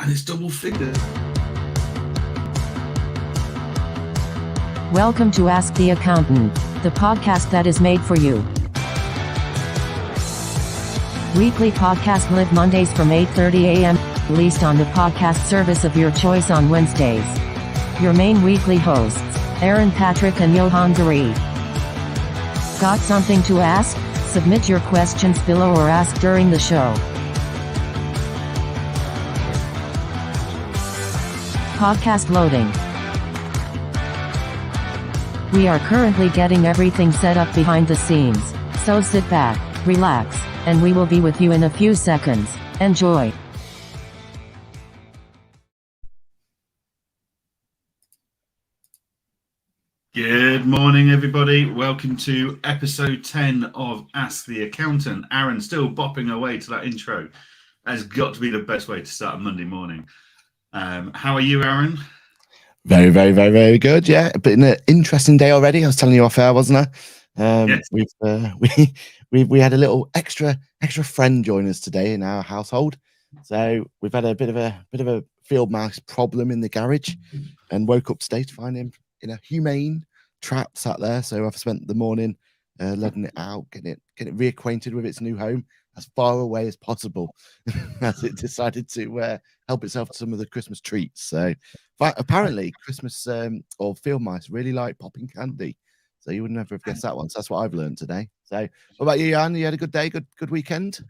And it's double figures. Welcome to Ask the Accountant, the podcast that is made for you. Weekly podcast live Mondays from 8:30 a.m., released on the podcast service of your choice on Wednesdays. Your main weekly hosts, Aaron, Patrick, and Johann. Got something to ask? Submit your questions below or ask during the show. Podcast loading. We are currently getting everything set up behind the scenes, so sit back, relax, and we will be with you in a few seconds. Enjoy. Good morning, everybody. Welcome to episode 10 of Ask the Accountant. Aaron still bopping away to that intro. That's got to be the best way to start a Monday morning. How are you, Aaron? Very good. Yeah, but an interesting day already. I was telling you off air, wasn't I? Yes. We had a little extra friend join us today in our household. So we've had a bit of a field mouse problem in the garage, and woke up today to find him in a humane trap sat there. So I've spent the morning letting it out, getting it reacquainted with its new home as far away as possible, as it decided to help itself to some of the Christmas treats. So apparently Christmas or field mice really like popping candy. So you would never have guessed that one. So that's what I've learned today. So what about you, Jan? You had a good day, good weekend?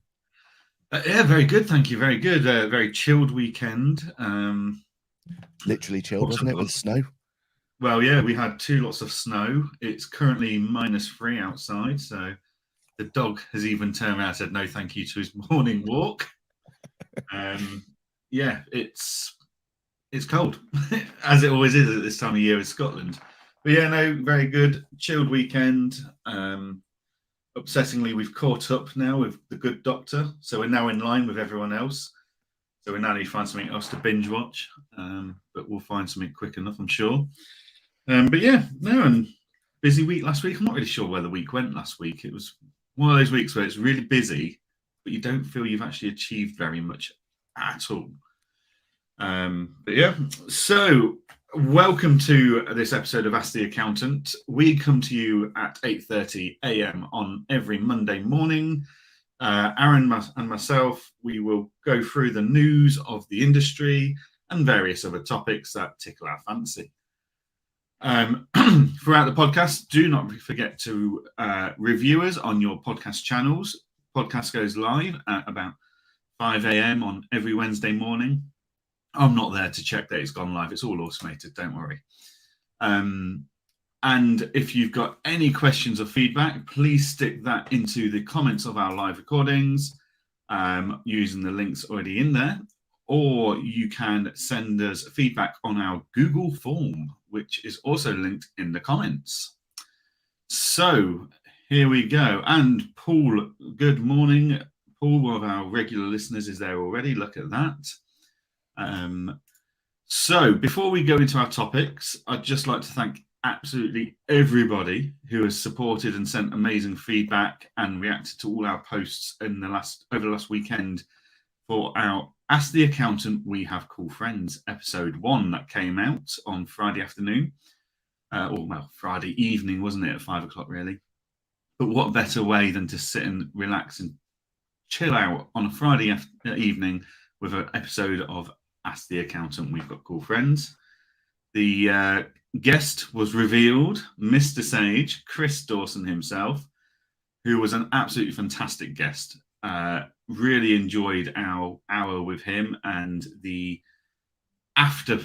Yeah, very good. Thank you. Very good. Very chilled weekend. Literally chilled, wasn't it, with snow? Well, yeah, we had lots of snow. It's currently -3 outside. So the dog has even turned around and said no thank you to his morning walk. Yeah, it's cold, as it always is at this time of year in Scotland. But yeah, no, very good. Chilled weekend. Upsettingly, we've caught up now with The Good Doctor. So we're now in line with everyone else. So we now need to find something else to binge watch. But we'll find something quick enough, I'm sure. But yeah, no, and busy week last week. I'm not really sure where the week went last week. It was one of those weeks where it's really busy, but you don't feel you've actually achieved very much at all. But yeah, so welcome to this episode of Ask the Accountant. We come to you at 8:30 a.m. on every Monday morning. Aaron and myself, we will go through the news of the industry and various other topics that tickle our fancy. Throughout the podcast, do not forget to review us on your podcast channels. Podcast goes live at about 5 a.m. on every Wednesday morning. I'm not there to check that it's gone live. It's all automated, don't worry. And if you've got any questions or feedback, please stick that into the comments of our live recordings using the links already in there. Or you can send us feedback on our Google form, which is also linked in the comments. So here we go. And Paul, good morning. Paul, one of our regular listeners, is there already. Look at that. So before we go into our topics, I'd just like to thank absolutely everybody who has supported and sent amazing feedback and reacted to all our posts over the last weekend for our Ask the Accountant, We Have Cool Friends episode 1 that came out on Friday afternoon. Friday evening, wasn't it, at 5 o'clock, really? But what better way than to sit and relax and chill out on a Friday evening with an episode of Ask the Accountant, We've Got Cool Friends. The guest was revealed, Mr. Sage, Chris Dawson himself, who was an absolutely fantastic guest. Really enjoyed our hour with him and the after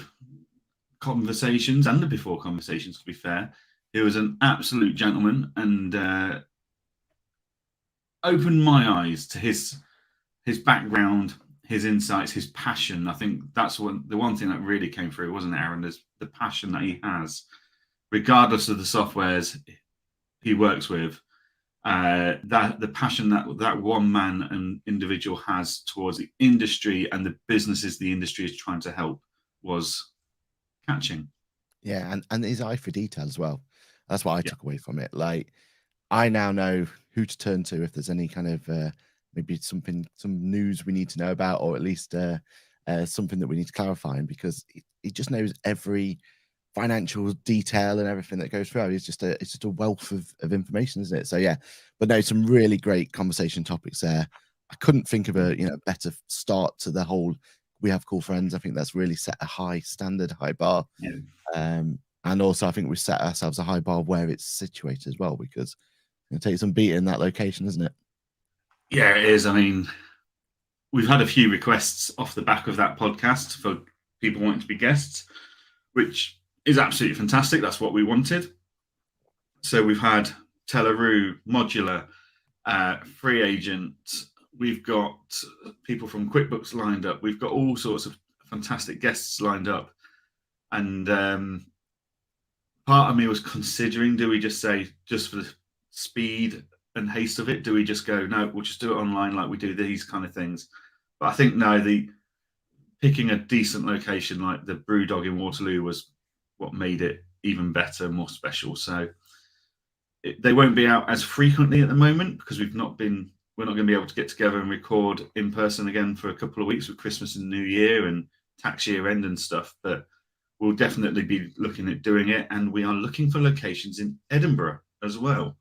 conversations and the before conversations, to be fair. He was an absolute gentleman and opened my eyes to his background, his insights, his passion. I think that's the one thing that really came through, wasn't it, Aaron? There's the passion that he has, regardless of the softwares he works with. That the passion that one man and individual has towards the industry and the businesses the industry is trying to help was catching. Yeah, and his eye for detail as well. That's what I took away from it. Like, I now know who to turn to if there's any kind of maybe some news we need to know about, or at least something that we need to clarify, because he just knows every financial detail and everything that goes through. It's just a wealth of information, isn't it? So yeah, but no, some really great conversation topics there. I couldn't think of a better start to the whole We Have Cool Friends. I think that's really set a high standard, high bar. Yeah. And also I think we've set ourselves a high bar where it's situated as well, because it takes some beating that location, isn't it? Yeah, it is. I mean, we've had a few requests off the back of that podcast for people wanting to be guests, which is absolutely fantastic. That's what we wanted. So we've had Telaroo, Modular, Free Agent. We've got people from QuickBooks lined up. We've got all sorts of fantastic guests lined up. And part of me was considering, do we just say, just for the speed and haste of it, do we just go, no, we'll just do it online like we do these kind of things? But I think no, picking a decent location like the Brewdog in Waterloo was what made it even better, more special. So they won't be out as frequently at the moment because we're not going to be able to get together and record in person again for a couple of weeks with Christmas and New Year and tax year end and stuff. But we'll definitely be looking at doing it, and we are looking for locations in Edinburgh as well,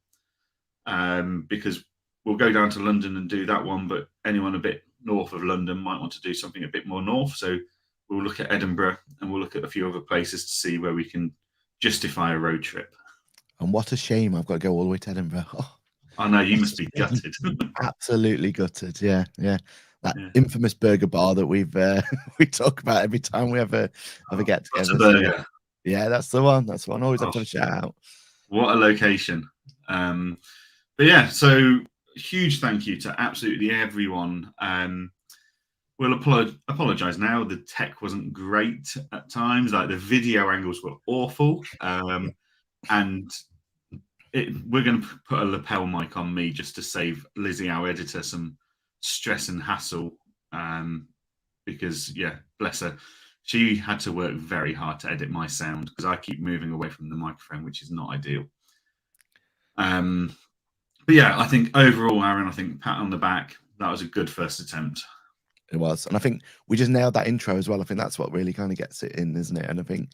because we'll go down to London and do that one, but anyone a bit north of London might want to do something a bit more north. So we'll look at Edinburgh, and we'll look at a few other places to see where we can justify a road trip. And what a shame I've got to go all the way to Edinburgh. Oh, I know, you must be gutted. Absolutely gutted. Yeah. That infamous burger bar that we talk about every time we have a get together. Burger. Yeah, that's the one. Always have to shout out. What a location. But yeah, so huge thank you to absolutely everyone. We'll apologize now. The tech wasn't great at times. Like the video angles were awful. And we're going to put a lapel mic on me just to save Lizzie, our editor, some stress and hassle. Because, yeah, bless her. She had to work very hard to edit my sound because I keep moving away from the microphone, which is not ideal. But yeah, I think overall, Aaron, pat on the back. That was a good first attempt. It was. And I think we just nailed that intro as well. I think that's what really kind of gets it in, isn't it? And I think,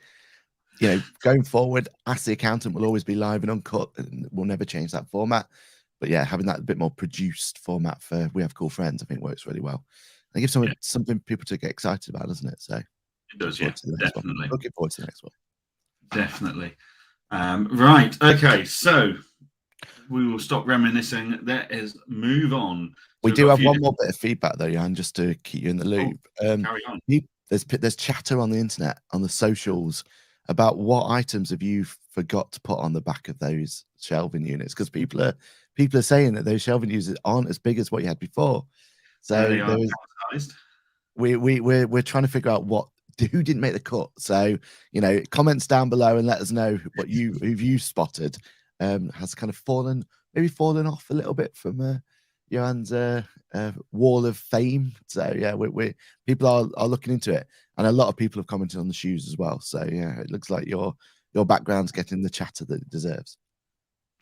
going forward, Ask the Accountant will always be live and uncut, and we'll never change that format. But yeah, having that a bit more produced format for We Have Cool Friends, I think works really well. And it gives something people to get excited about, doesn't it? So it does, yeah, definitely. Looking forward to the next one. Definitely. Right. Okay. So we will stop reminiscing. Move on. We do have one more bit of feedback though, Jan, just to keep you in the loop. Carry on. There's chatter on the internet, on the socials, about what items have you forgot to put on the back of those shelving units, because people are saying that those shelving units aren't as big as what you had before. So we're trying to figure out who didn't make the cut. So comments down below and let us know what who've you spotted has kind of fallen off a little bit from Johann's wall of fame. So yeah, people are looking into it, and a lot of people have commented on the shoes as well. So yeah, it looks like your background's getting the chatter that it deserves.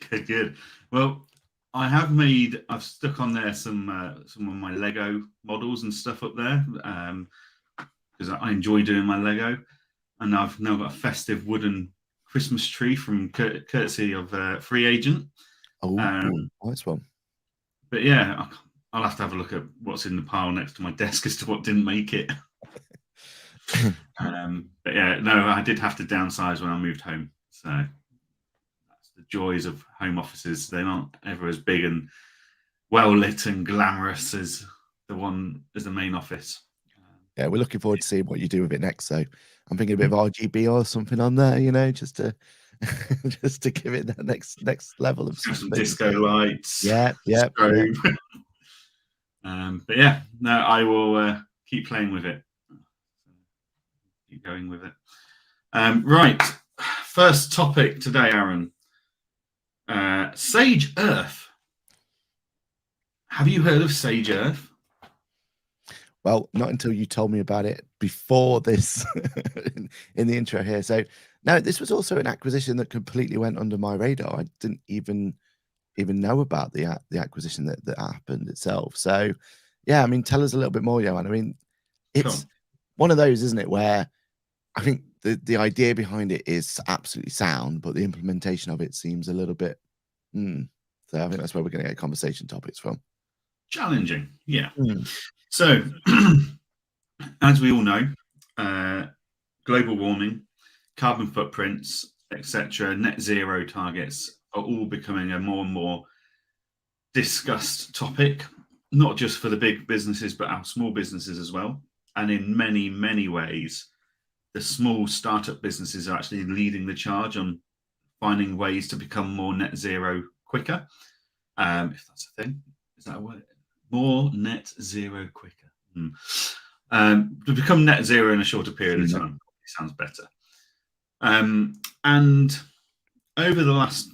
Good. Well, I've stuck on there some of my Lego models and stuff up there because I enjoy doing my Lego, and I've now got a festive wooden Christmas tree from courtesy of Free Agent. Oh, nice one. But yeah, I'll have to have a look at what's in the pile next to my desk as to what didn't make it. But yeah, no, I did have to downsize when I moved home. So that's the joys of home offices. They're not ever as big and well lit and glamorous as the main office. Yeah, we're looking forward to seeing what you do with it next. So I'm thinking a bit of RGB or something on there, just to give it that next level of some disco lights. Yeah. But yeah, no, I will keep playing with it. Keep going with it. Right, first topic today, Aaron. Sage Earth. Have you heard of Sage Earth? Well, not until you told me about it before this in the intro here. So no, this was also an acquisition that completely went under my radar. I didn't even know about the acquisition that happened itself. So yeah, I mean, tell us a little bit more, Johann. I mean, it's one of those, isn't it, where I think the idea behind it is absolutely sound, but the implementation of it seems a little bit. So I think that's where we're going to get conversation topics from. Challenging, yeah. So, as we all know, global warming, carbon footprints, etc., net zero targets are all becoming a more and more discussed topic, not just for the big businesses, but our small businesses as well. And in many, many ways, the small startup businesses are actually leading the charge on finding ways to become more net zero quicker. If that's a thing, is that a word? More net zero quicker. To become net zero in a shorter period of time. Sounds better. And over the last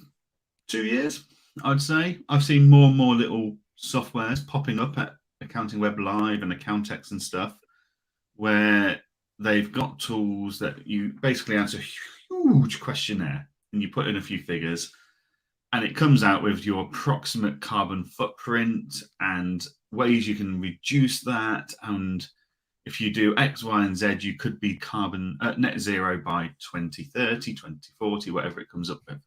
2 years, I'd say, I've seen more and more little softwares popping up at Accounting Web Live and Accountex and stuff, where they've got tools that you basically answer a huge questionnaire and you put in a few figures and it comes out with your approximate carbon footprint and ways you can reduce that. And if you do X, Y, and Z, you could be carbon net zero by 2030, 2040, whatever it comes up with.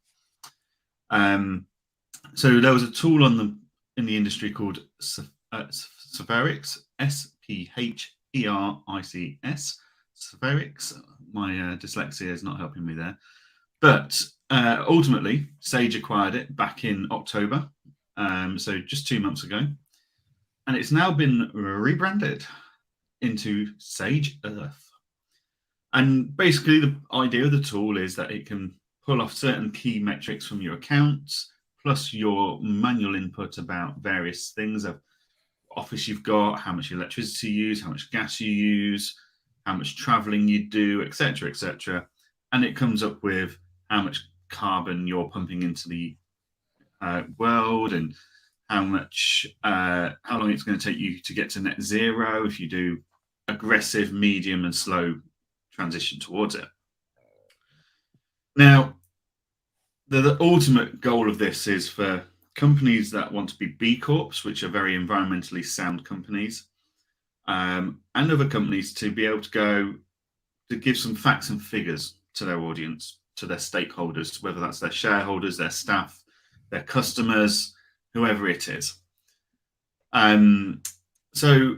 So there was a tool in the industry called Spherix, SPHERICS. Spherix. My dyslexia is not helping me there. But ultimately, Sage acquired it back in October, so just 2 months ago. And it's now been rebranded into Sage Earth. And basically, the idea of the tool is that it can pull off certain key metrics from your accounts, plus your manual input about various things of office you've got, how much electricity you use, how much gas you use, how much traveling you do, etc., etc. And it comes up with how much carbon you're pumping into the world and how long it's going to take you to get to net zero if you do aggressive, medium, and slow transition towards it. Now, the ultimate goal of this is for companies that want to be B Corps, which are very environmentally sound companies, and other companies to be able to go to give some facts and figures to their audience, to their stakeholders, whether that's their shareholders, their staff, their customers, whoever it is. So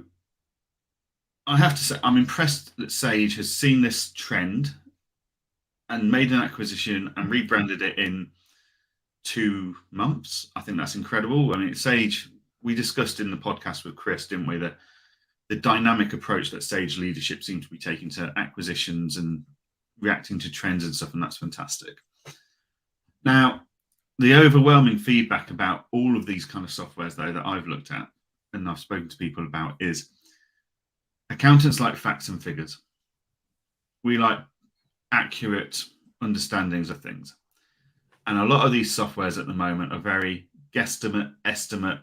I have to say, I'm impressed that Sage has seen this trend and made an acquisition and rebranded it in 2 months. I think that's incredible. I mean, Sage, we discussed in the podcast with Chris, didn't we, that the dynamic approach that Sage leadership seems to be taking to acquisitions and reacting to trends and stuff, and that's fantastic. Now, the overwhelming feedback about all of these kind of softwares, though, that I've looked at and I've spoken to people about is accountants like facts and figures. We like accurate understandings of things. And a lot of these softwares at the moment are very guesstimate, estimate,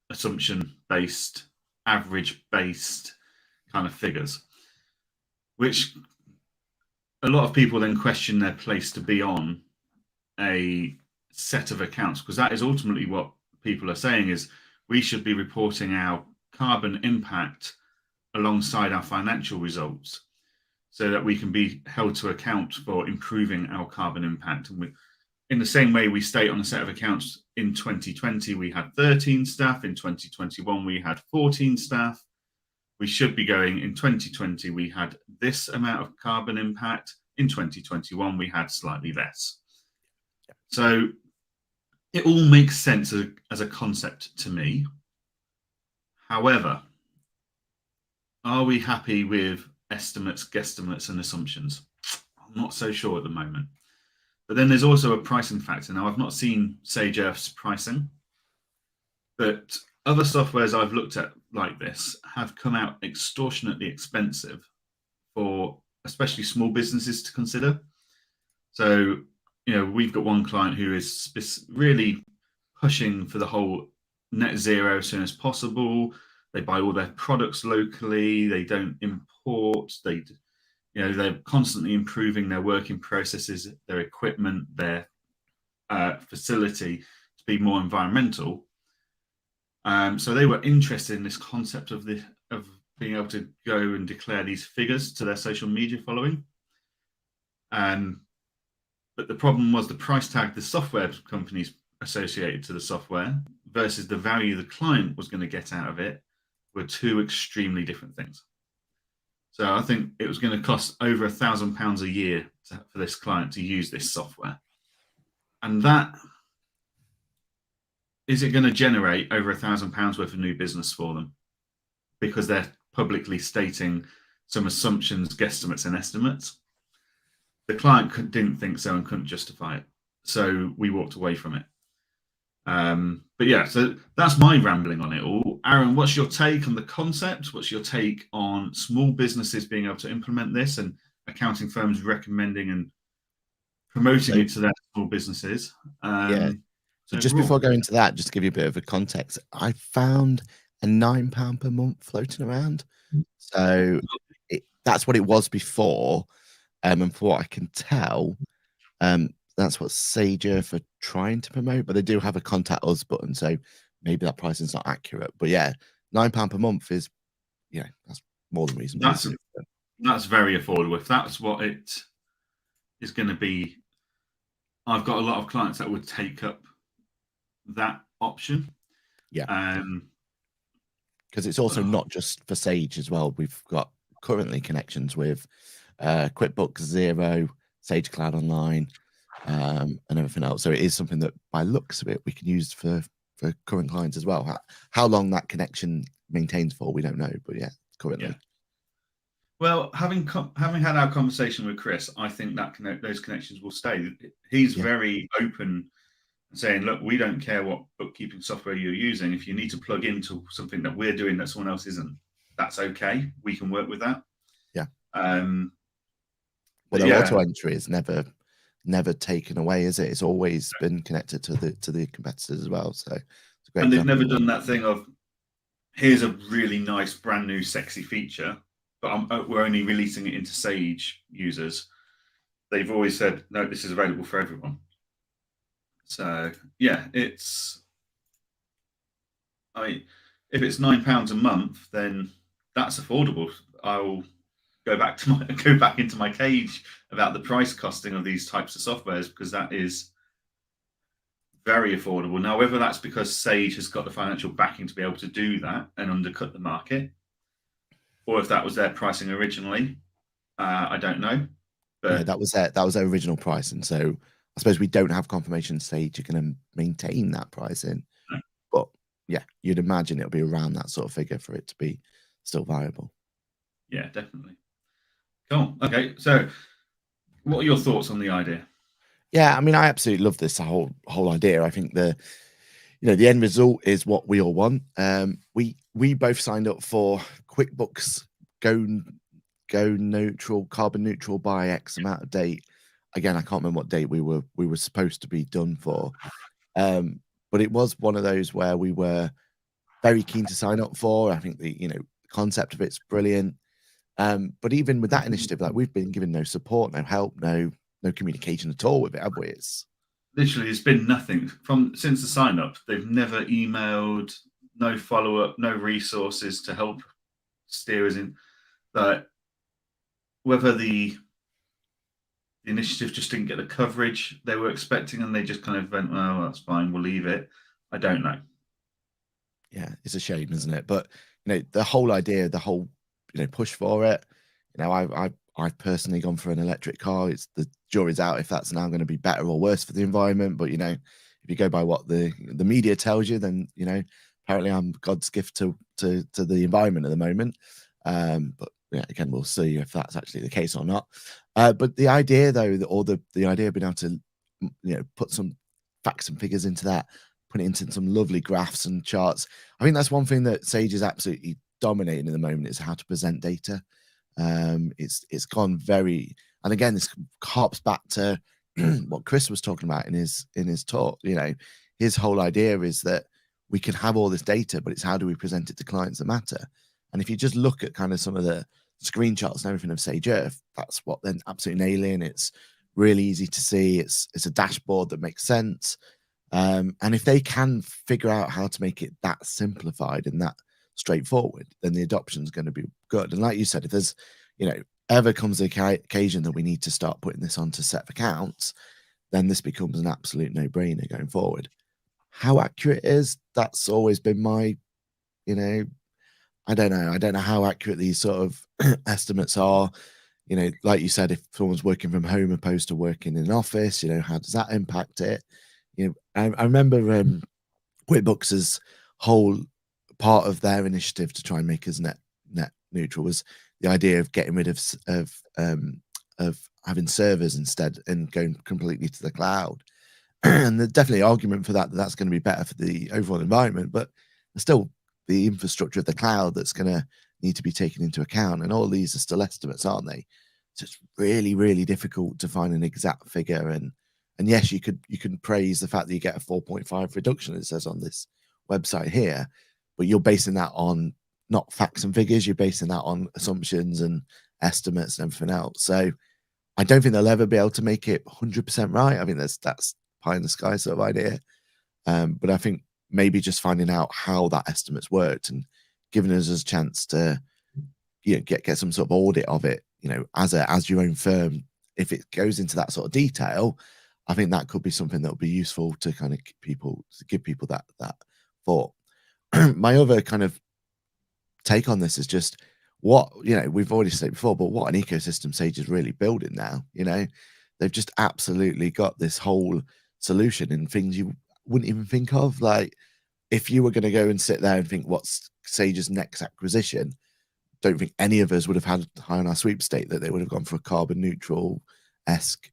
assumption-based, average-based kind of figures, which a lot of people then question their place to be on a set of accounts, because that is ultimately what people are saying is we should be reporting our carbon impact alongside our financial results so that we can be held to account for improving our carbon impact. And in the same way we state on a set of accounts, in 2020 we had 13 staff, in 2021 we had 14 staff. We should be going, in 2020 we had this amount of carbon impact, in 2021 we had slightly less. So it all makes sense as a concept to me. However, are we happy with estimates, guesstimates, and assumptions? I'm not so sure at the moment. But then there's also a pricing factor. Now, I've not seen Sage Earth's pricing, but other softwares I've looked at like this have come out extortionately expensive for especially small businesses to consider. So, you know, we've got one client who is really pushing for the whole net zero as soon as possible. They buy all their products locally. They don't import. They're constantly improving their working processes, their equipment, their facility to be more environmental. So they were interested in this concept of being able to go and declare these figures to their social media following. But the problem was the price tag the software companies associated to the software versus the value the client was going to get out of it were two extremely different things. So I think it was going to cost over £1,000 a year for this client to use this software. And that, is it going to generate over £1,000 worth of new business for them? Because they're publicly stating some assumptions, guesstimates, and estimates. The client didn't think so and couldn't justify it. So we walked away from it. But yeah, so that's my rambling on it all. Aaron, what's your take on the concept? What's your take on small businesses being able to implement this and accounting firms recommending and promoting it to their small businesses? So just before going into that, just to give you a bit of a context, I found a £9 per month floating around. So that's what it was before. And from what I can tell, that's what Sage Earth are trying to promote, but they do have a contact us button, so maybe that pricing's not accurate. But yeah, £9 per month is, that's more than reasonable. That's very affordable. If that's what it is going to be, I've got a lot of clients that would take up that option. Yeah. Because it's also not just for Sage as well. We've got currently connections with QuickBooks, Xero, Sage Cloud Online, and everything else. So it is something that, by looks of it, we can use for current clients as well. How long that connection maintains for, we don't know, but yeah, currently. Yeah. Well, having had our conversation with Chris, I think that those connections will stay. He's very open, saying, "Look, we don't care what bookkeeping software you're using. If you need to plug into something that we're doing that someone else isn't, that's okay. We can work with that." Yeah. But auto entry is never taken away, is it? It's always been connected to the competitors as well. So it's a great. And they've never done that thing of, here's a really nice, brand new, sexy feature, but we're only releasing it into Sage users. They've always said, no, this is available for everyone. So yeah, if it's £9 a month, then that's affordable. I'll go back into my cage about the price costing of these types of softwares, because that is very affordable. Now, whether that's because Sage has got the financial backing to be able to do that and undercut the market, or if that was their pricing originally, I don't know. But that was their original price, and so I suppose we don't have confirmation Sage are going to maintain that pricing. No. But yeah, you'd imagine it'll be around that sort of figure for it to be still viable. Yeah, definitely. Cool. Okay, so what are your thoughts on the idea? Yeah, I mean, I absolutely love this whole idea. I think the end result is what we all want. We both signed up for QuickBooks Go neutral, carbon neutral by X amount of date. Again, I can't remember what date we were supposed to be done for, but it was one of those where we were very keen to sign up for. I think the concept of it's brilliant. But even with that initiative, like, we've been given no support, no help, no communication at all with it, have we? It's literally, it's been nothing since the sign up. They've never emailed, no follow up, no resources to help steer us in. But whether the initiative just didn't get the coverage they were expecting, and they just kind of went, "Oh, that's fine, we'll leave it," I don't know. Yeah, it's a shame, isn't it? But the whole idea, the whole push for it. I've personally gone for an electric car. It's the jury's out if that's now going to be better or worse for the environment. But if you go by what the media tells you, then apparently I'm God's gift to the environment at the moment. But yeah, again, we'll see if that's actually the case or not. But the idea, though, the idea of being able to put some facts and figures into that, put it into some lovely graphs and charts. I think that's one thing that Sage is absolutely dominating at the moment, is how to present data. It's gone very, and again, this harps back to what Chris was talking about in his talk. His whole idea is that we can have all this data, but it's how do we present it to clients that matter. And if you just look at kind of some of the screenshots and everything of Sage Earth, that's what they're absolutely nailing. It's really easy to see. It's a dashboard that makes sense. And if they can figure out how to make it that simplified and that straightforward, then the adoption is going to be good. And like you said, if there's, ever comes the occasion that we need to start putting this onto set of accounts, then this becomes an absolute no-brainer going forward. How accurate it is, that's always been my, I don't know how accurate these sort of estimates are. Like you said, if someone's working from home opposed to working in an office, how does that impact it? I remember QuickBooks' whole part of their initiative to try and make us net neutral was the idea of getting rid of having servers instead and going completely to the cloud. And there's definitely argument for that's going to be better for the overall environment, but there's still the infrastructure of the cloud that's going to need to be taken into account. And all these are still estimates, aren't they? So it's really, really difficult to find an exact figure. And yes, you can praise the fact that you get a 4.5 reduction, it says on this website here, but you're basing that on not facts and figures, you're basing that on assumptions and estimates and everything else. So I don't think they'll ever be able to make it 100% right. I mean, that's pie in the sky sort of idea. But I think maybe just finding out how that estimate's worked and giving us a chance to get some sort of audit of it, as your own firm, if it goes into that sort of detail, I think that could be something that would be useful to kind of give people that thought. My other kind of take on this is just what, we've already said before, but what an ecosystem Sage is really building now. They've just absolutely got this whole solution and things you wouldn't even think of. Like, if you were going to go and sit there and think what's Sage's next acquisition, don't think any of us would have had high on our sweepstake that they would have gone for a carbon neutral-esque,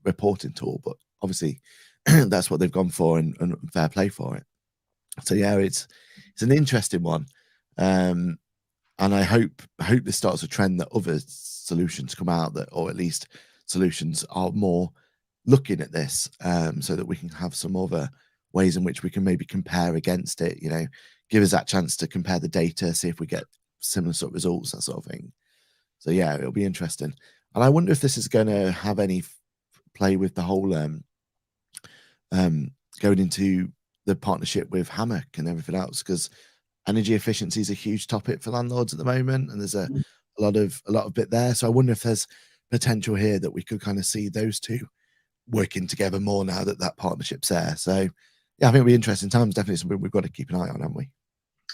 reporting tool. But obviously that's what they've gone for, and fair play for it. So yeah, it's an interesting one. And I hope this starts a trend that other solutions come out, that, or at least solutions are more looking at this, so that we can have some other ways in which we can maybe compare against it, give us that chance to compare the data, see if we get similar sort of results, that sort of thing. So yeah, it'll be interesting. And I wonder if this is going to have any play with the whole going into the partnership with Hammock and everything else, because energy efficiency is a huge topic for landlords at the moment, and there's a lot of bit there. So I wonder if there's potential here that we could kind of see those two working together more now that partnership's there. So yeah, I think it'll be interesting times. Definitely something we've got to keep an eye on, haven't we?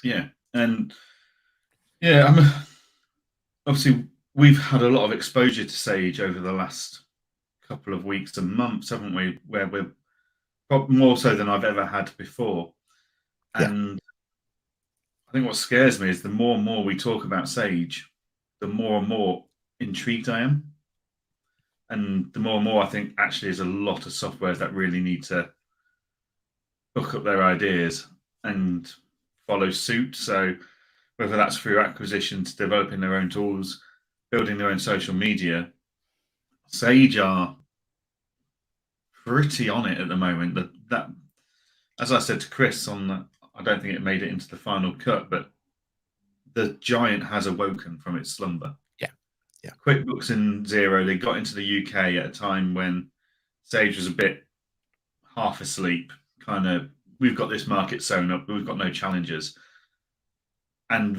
Yeah, and yeah, obviously we've had a lot of exposure to Sage over the last couple of weeks and months, haven't we? Where we're more so than I've ever had before. And I think what scares me is the more and more we talk about Sage, the more and more intrigued I am. And the more and more I think actually there's a lot of softwares that really need to hook up their ideas and follow suit. So whether that's through acquisitions, developing their own tools, building their own social media, Sage are pretty on it at the moment. That, as I said to Chris I don't think it made it into the final cut, but the giant has awoken from its slumber. Yeah. QuickBooks and Xero, they got into the UK at a time when Sage was a bit half asleep, kind of, we've got this market sewn up, but we've got no challengers. And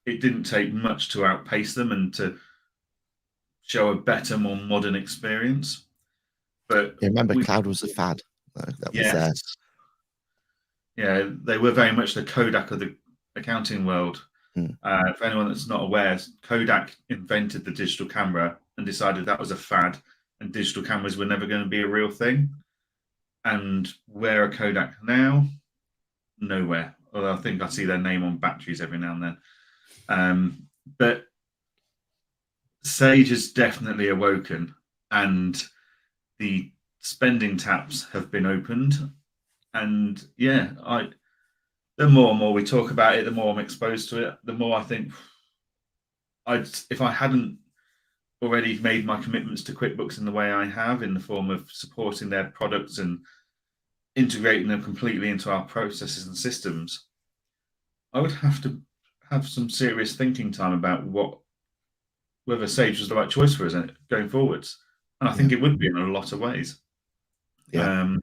it didn't take much to outpace them and to show a better, more modern experience. But yeah, remember, cloud was a fad. That was there. Yeah, they were very much the Kodak of the accounting world. For anyone that's not aware, Kodak invented the digital camera and decided that was a fad, and digital cameras were never going to be a real thing. And where are Kodak now? Nowhere. Although I think I see their name on batteries every now and then. But Sage has definitely awoken, and the spending taps have been opened. And yeah, the more and more we talk about it, the more I'm exposed to it, the more I think if I hadn't already made my commitments to QuickBooks in the way I have, in the form of supporting their products and integrating them completely into our processes and systems, I would have to have some serious thinking time about whether Sage was the right choice for us going forwards. And I think it would be in a lot of ways. Yeah.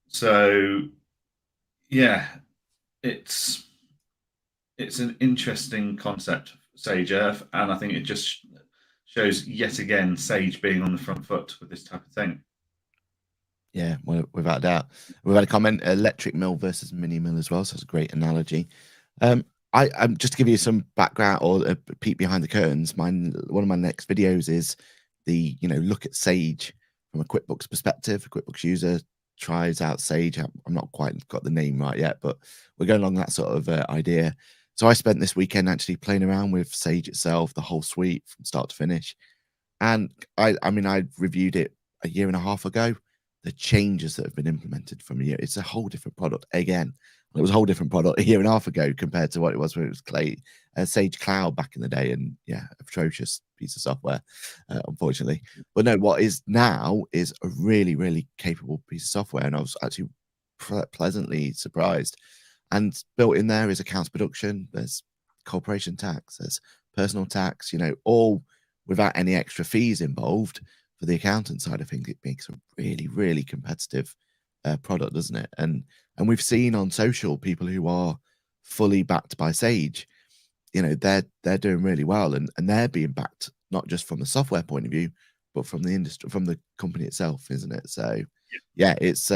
So yeah, it's an interesting concept, Sage Earth, and I think it just shows yet again Sage being on the front foot with this type of thing. Yeah, well, without a doubt. We've had a comment: electric mill versus mini mill as well. So it's a great analogy. I'm just to give you some background or a peek behind the curtains. One of my next videos is the look at Sage from a QuickBooks perspective. A QuickBooks user tries out Sage. I'm not quite got the name right yet, but we're going along that sort of idea. So I spent this weekend actually playing around with Sage itself, the whole suite from start to finish. And I mean, I reviewed it a year and a half ago. The changes that have been implemented from a year, it's a whole different product again. It was a whole different product a year and a half ago compared to what it was when it was Sage Cloud back in the day. And yeah, atrocious piece of software, unfortunately. But no, what is now is a really, really capable piece of software. And I was actually pleasantly surprised. And built in there is accounts production, there's corporation tax, there's personal tax, all without any extra fees involved. For the accountant side, I think it makes a really, really competitive product, doesn't it? And we've seen on social people who are fully backed by Sage, they're doing really well, and they're being backed not just from the software point of view, but from the industry, from the company itself, isn't it? So yeah, it's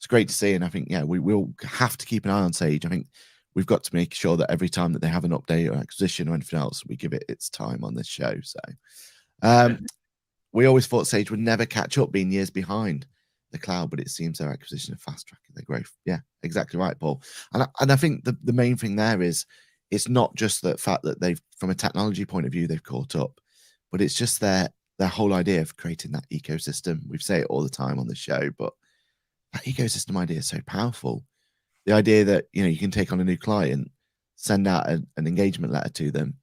great to see, and I think we will have to keep an eye on Sage. I think we've got to make sure that every time that they have an update or acquisition or anything else, we give it its time on this show. So we always thought Sage would never catch up, being years behind the cloud, but it seems their acquisition of fast tracking their growth. Yeah, exactly right, Paul. And I think the main thing there is it's not just the fact that they've, from a technology point of view, they've caught up, but it's just their whole idea of creating that ecosystem. We say it all the time on the show, but that ecosystem idea is so powerful. The idea that you can take on a new client, send out an engagement letter to them,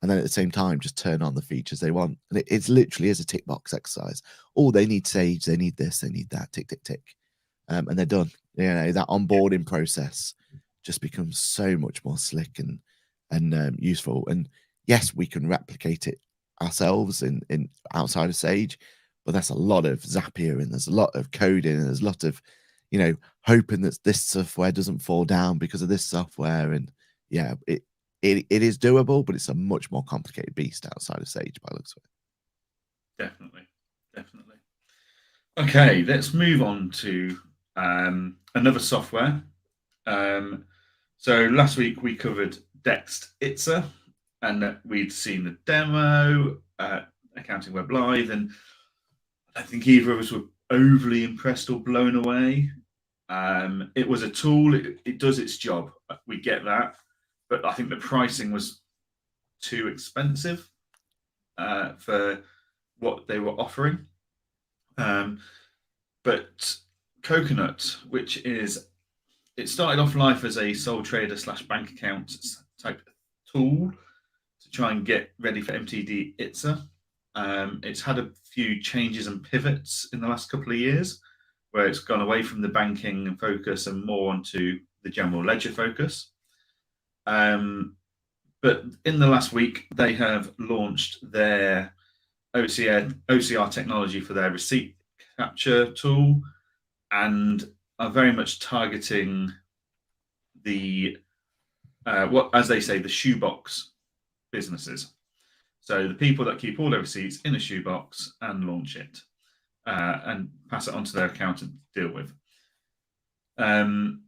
and then at the same time just turn on the features they want. And it literally is a tick box exercise. Oh, they need Sage, they need this, they need that, tick, tick, tick. And they're done. That onboarding process just becomes so much more slick and useful. And yes, we can replicate it ourselves in outside of Sage, but that's a lot of Zapier, and there's a lot of coding, and there's a lot of, hoping that this software doesn't fall down because of this software. And yeah, it is doable, but it's a much more complicated beast outside of Sage by the looks of it. Definitely. Okay, let's move on to another software. So last week we covered Dext Itza, and we'd seen the demo, Accounting Web Live, and I think either of us were overly impressed or blown away. It was a tool, it does its job, we get that. But I think the pricing was too expensive for what they were offering. But Coconut, it started off life as a sole trader / bank account type tool to try and get ready for MTD Itza. It's had a few changes and pivots in the last couple of years, where it's gone away from the banking focus and more onto the general ledger focus. But in the last week, they have launched their OCR technology for their receipt capture tool, and are very much targeting the what, as they say, the shoebox businesses. So the people that keep all their receipts in a shoebox and launch it and pass it on to their accountant to deal with. And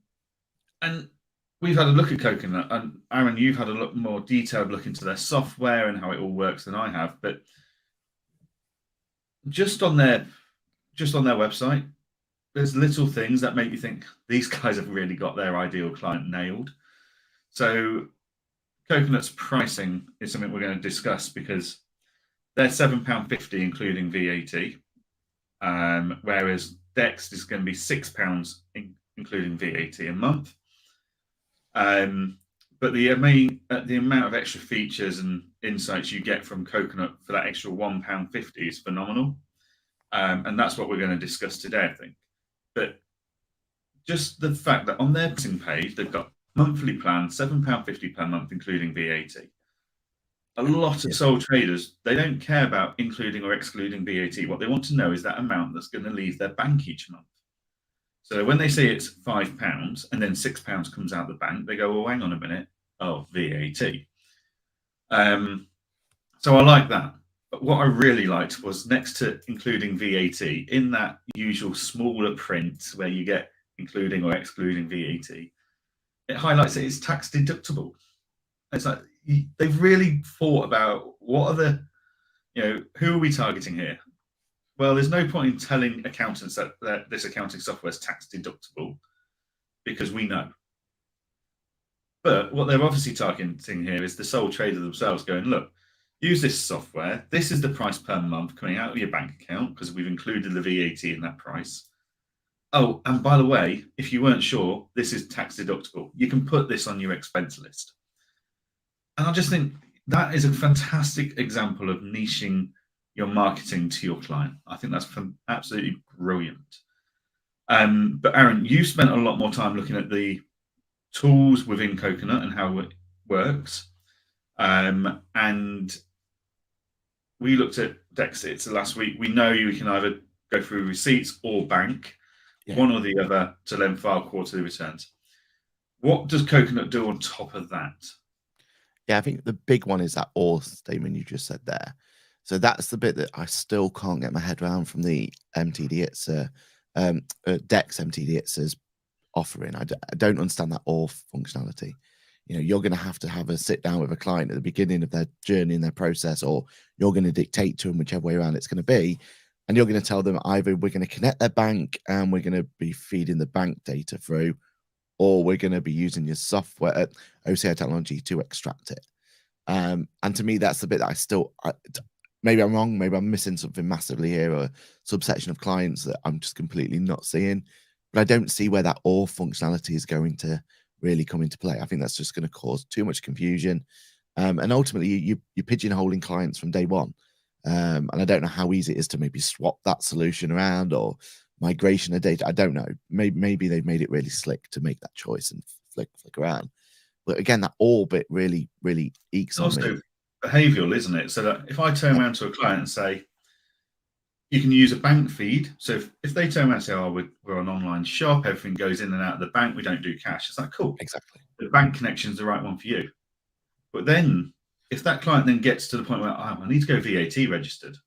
we've had a look at Coconut, and Aaron, you've had a more detailed look into their software and how it all works than I have. But just on their website, there's little things that make you think these guys have really got their ideal client nailed. So Coconut's pricing is something we're going to discuss, because they're £7.50 including VAT, whereas Dext is going to be £6 including VAT a month. But the amount of extra features and insights you get from Coconut for that extra £1.50 is phenomenal. And that's what we're going to discuss today, I think. But just the fact that on their pricing page, they've got monthly plan, £7.50 per month, including VAT. A lot of sole traders, they don't care about including or excluding VAT. What they want to know is that amount that's going to leave their bank each month. So when they say it's £5 and then £6 comes out the bank, they go, well, hang on a minute. of VAT. So I like that. But what I really liked was next to including VAT, in that usual smaller print where you get including or excluding VAT, it highlights that it's tax deductible. It's like they've really thought about what are the, who are we targeting here? Well, there's no point in telling accountants that this accounting software is tax deductible because we know. But what they're obviously targeting here is the sole trader themselves going, look, use this software. This is the price per month coming out of your bank account because we've included the VAT in that price. Oh, and by the way, if you weren't sure, this is tax deductible. You can put this on your expense list. And I just think that is a fantastic example of niching your marketing to your client. I think that's absolutely brilliant. But Aaron, you spent a lot more time looking at the tools within Coconut and how it works. And we looked at Dexit last week. We know you can either go through receipts or bank, one or the other, to then file quarterly returns. What does Coconut do on top of that? Yeah, I think the big one is that or statement you just said there. So that's the bit that I still can't get my head around from the MTD Dex MTD offering. I don't understand that or functionality. You're going to have a sit down with a client at the beginning of their journey and their process, or you're going to dictate to them whichever way around it's going to be. And you're going to tell them either we're going to connect their bank and we're going to be feeding the bank data through, or we're going to be using your software, OCR technology, to extract it. And to me, that's the bit that maybe I'm wrong, maybe I'm missing something massively here, or a subsection of clients that I'm just completely not seeing. But I don't see where that or functionality is going to really come into play. I think that's just going to cause too much confusion. And ultimately, you're pigeonholing clients from day one. And I don't know how easy it is to maybe swap that solution around or migration of data. I don't know. Maybe they've made it really slick to make that choice and flick around. But again, that all bit really, really ekes on me. Also behavioural, isn't it? So that if I turn around to a client and say, you can use a bank feed. So if they turn around and say, oh, we're an online shop, everything goes in and out of the bank, we don't do cash. It's like, cool. Exactly. The bank connection is the right one for you. But then if that client then gets to the point where, I need to go VAT registered,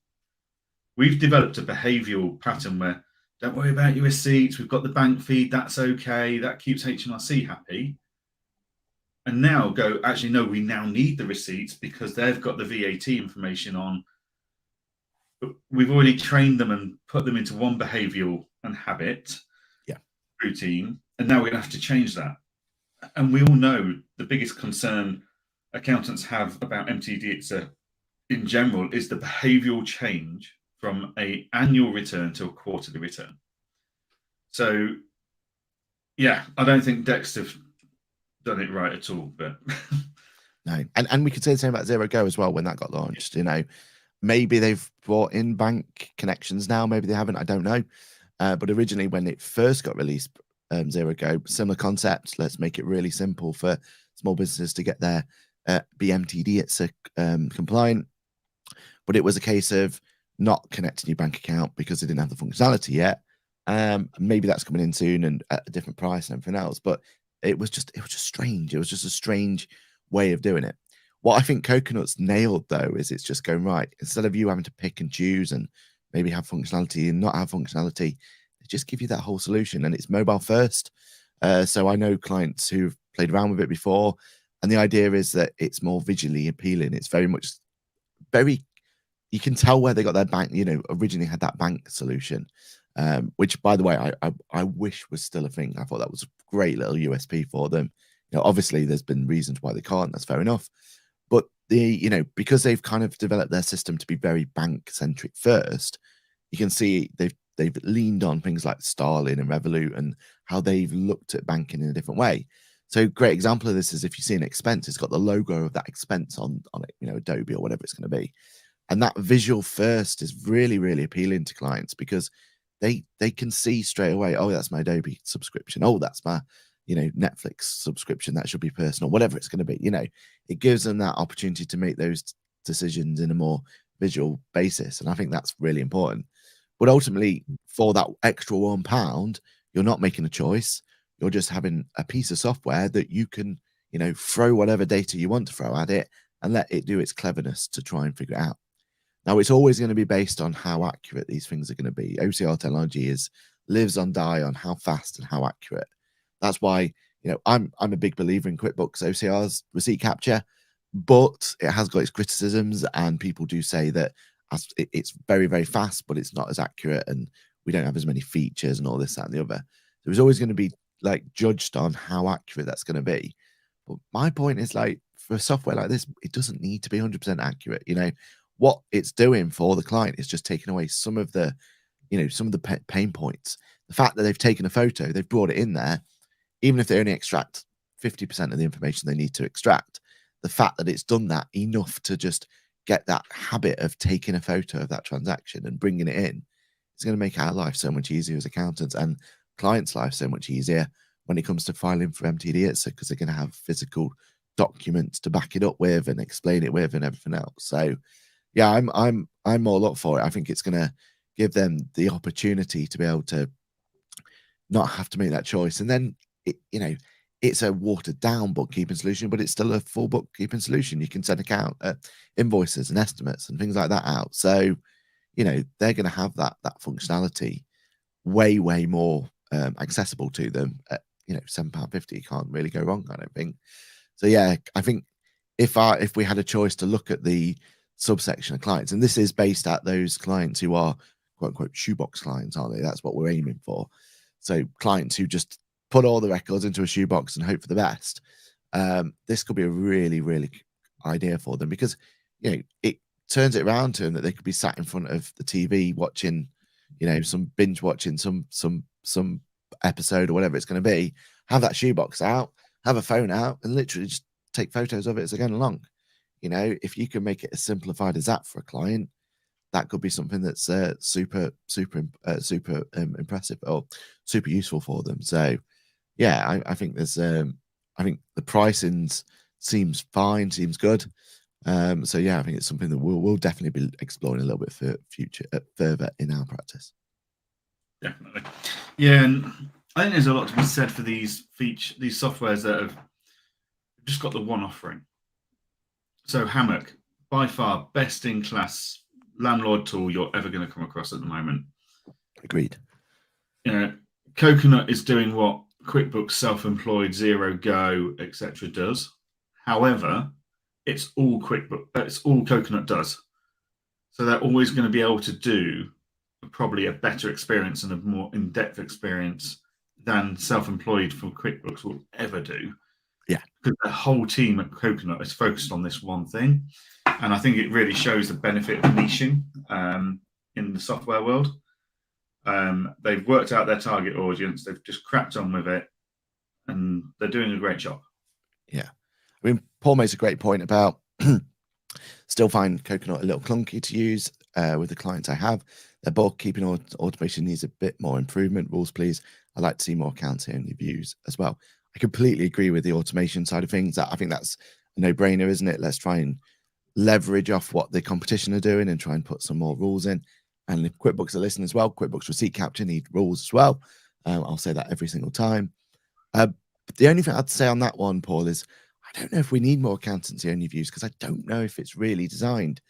we've developed a behavioural pattern where don't worry about your receipts. We've got the bank feed. That's okay. That keeps HMRC happy. And now actually, no, we now need the receipts because they've got the VAT information on. But we've already trained them and put them into one behavioural and habit routine. And now we're going to have to change that. And we all know the biggest concern accountants have about MTD in general is the behavioural change from an annual return to a quarterly return. So, yeah, I don't think Dex have done it right at all. But no, and we could say the same about Zero Go as well when that got launched. Maybe they've brought in bank connections now. Maybe they haven't. I don't know. But originally, when it first got released, Zero Go, similar concept. Let's make it really simple for small businesses to get their BMTD compliant. But it was a case of not connecting your bank account because they didn't have the functionality yet. Maybe that's coming in soon and at a different price and everything else. But it was just strange. It was just a strange way of doing it. What I think Coconut's nailed, though, is it's just going, right, instead of you having to pick and choose and maybe have functionality and not have functionality, they just give you that whole solution, and it's mobile first. So I know clients who've played around with it before, and the idea is that it's more visually appealing. It's very much you can tell where they got their bank, originally had that bank solution, which, by the way, I wish was still a thing. I thought that was a great little USP for them. Obviously there's been reasons why they can't. That's fair enough. But because they've kind of developed their system to be very bank centric first, you can see they've leaned on things like Starling and Revolut and how they've looked at banking in a different way. So great example of this is if you see an expense, it's got the logo of that expense on it, Adobe or whatever it's going to be. And that visual first is really, really appealing to clients because they can see straight away, oh, that's my Adobe subscription. Oh, that's my, Netflix subscription. That should be personal, whatever it's going to be. It gives them that opportunity to make those decisions in a more visual basis. And I think that's really important. But ultimately, for that extra £1, you're not making a choice. You're just having a piece of software that you can throw whatever data you want to throw at it and let it do its cleverness to try and figure it out. Now, it's always going to be based on how accurate these things are going to be. OCR technology lives on die on how fast and how accurate. That's why, I'm a big believer in QuickBooks OCR's receipt capture, but it has got its criticisms, and people do say that it's very, very fast, but it's not as accurate, and we don't have as many features and all this, that, and the other. So it's always going to be judged on how accurate that's going to be. But my point is, for software like this, it doesn't need to be 100% accurate. What it's doing for the client is just taking away some of the pain points. The fact that they've taken a photo, they've brought it in there, even if they only extract 50% of the information they need to extract, the fact that it's done that enough to just get that habit of taking a photo of that transaction and bringing it in, it's going to make our life so much easier as accountants, and clients' life so much easier when it comes to filing for MTD, because they're going to have physical documents to back it up with and explain it with and everything else. So yeah, I'm all up for it. I think it's going to give them the opportunity to be able to not have to make that choice. And then it's a watered down bookkeeping solution, but it's still a full bookkeeping solution. You can send invoices and estimates and things like that out. So they're going to have that functionality way more accessible to them at £7.50. You can't really go wrong, I don't think. So yeah, I think if we had a choice to look at the subsection of clients, and this is based at those clients who are quote unquote shoebox clients, aren't they? That's what we're aiming for. So clients who just put all the records into a shoebox and hope for the best. This could be a really, really idea for them, because it turns it around to them that they could be sat in front of the TV watching, some binge watching some episode or whatever it's going to be, have that shoebox out, have a phone out, and literally just take photos of it as they're going along. If you can make it as simplified as that for a client, that could be something that's super impressive or super useful for them. So yeah, I think there's I think the pricing seems fine, seems good. So yeah, I think it's something that we'll definitely be exploring a little bit further in our practice. Definitely, yeah, and I think there's a lot to be said for these softwares that have just got the one offering. So Hammock, by far best in class landlord tool you're ever going to come across at the moment. Agreed. Coconut is doing what QuickBooks Self-Employed, Zero Go, etc. does. However, it's all Coconut does. So they're always going to be able to do probably a better experience and a more in-depth experience than Self-Employed from QuickBooks will ever do. Yeah, because the whole team at Coconut is focused on this one thing, and I think it really shows the benefit of niching in the software world. They've worked out their target audience. They've just cracked on with it, and they're doing a great job. Yeah, I mean, Paul makes a great point about still find Coconut a little clunky to use with the clients I have. Their bookkeeping automation needs a bit more improvement. Rules, please. I'd like to see more accounting views as well. I completely agree with the automation side of things. I think that's a no-brainer, isn't it? Let's try and leverage off what the competition are doing and try and put some more rules in. And if QuickBooks are listening as well, QuickBooks receipt capture need rules as well. I'll say that every single time. But the only thing I'd say on that one, Paul, is I don't know if we need more accountancy-only views, because I don't know if it's really designed,